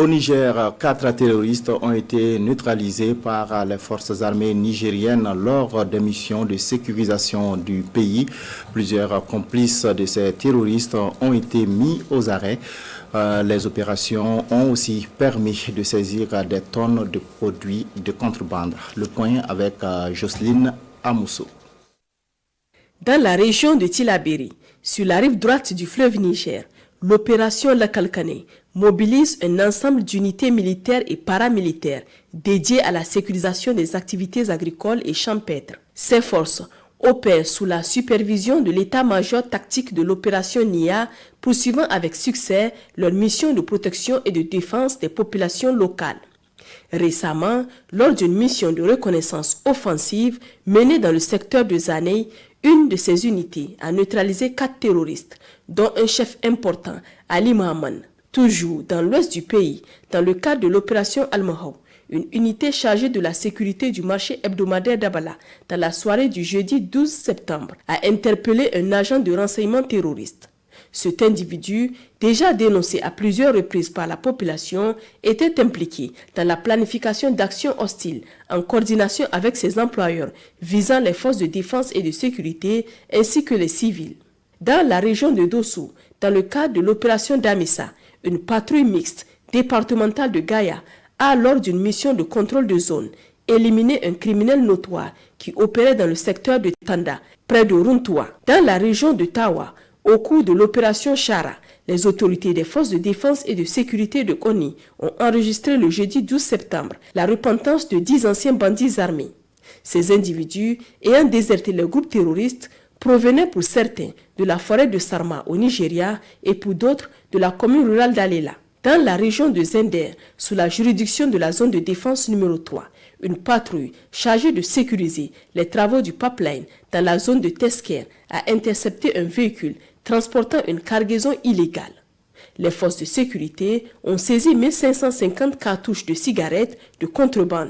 Au Niger, 4 terroristes ont été neutralisés par les forces armées nigériennes lors des missions de sécurisation du pays. Plusieurs complices de ces terroristes ont été mis aux arrêts. Les opérations ont aussi permis de saisir des tonnes de produits de contrebande. Le point avec Jocelyne Amousso. Dans la région de Tillabéri, sur la rive droite du fleuve Niger, l'opération Lakalkane mobilise un ensemble d'unités militaires et paramilitaires dédiées à la sécurisation des activités agricoles et champêtres. Ces forces opèrent sous la supervision de l'état-major tactique de l'opération NIA, poursuivant avec succès leur mission de protection et de défense des populations locales. Récemment, lors d'une mission de reconnaissance offensive menée dans le secteur de Zanei, une de ces unités a neutralisé 4 terroristes, dont un chef important, Ali Mahaman. Toujours dans l'ouest du pays, dans le cadre de l'opération Al-Mahou, une unité chargée de la sécurité du marché hebdomadaire d'Abala, dans la soirée du jeudi 12 septembre, a interpellé un agent de renseignement terroriste. Cet individu, déjà dénoncé à plusieurs reprises par la population, était impliqué dans la planification d'actions hostiles en coordination avec ses employeurs visant les forces de défense et de sécurité ainsi que les civils. Dans la région de Dossou, dans le cadre de l'opération Damissa, une patrouille mixte départementale de Gaïa a, lors d'une mission de contrôle de zone, éliminé un criminel notoire qui opérait dans le secteur de Tanda, près de Runtua. Dans la région de Tawa, au cours de l'opération Chara, les autorités des forces de défense et de sécurité de Koni ont enregistré le jeudi 12 septembre la repentance de 10 anciens bandits armés. Ces individus, ayant déserté le groupe terroriste, provenaient pour certains de la forêt de Sarma au Nigeria et pour d'autres de la commune rurale d'Alela. Dans la région de Zender, sous la juridiction de la zone de défense numéro 3, une patrouille chargée de sécuriser les travaux du pipeline dans la zone de Tesker a intercepté un véhicule transportant une cargaison illégale. Les forces de sécurité ont saisi 1550 cartouches de cigarettes de contrebande.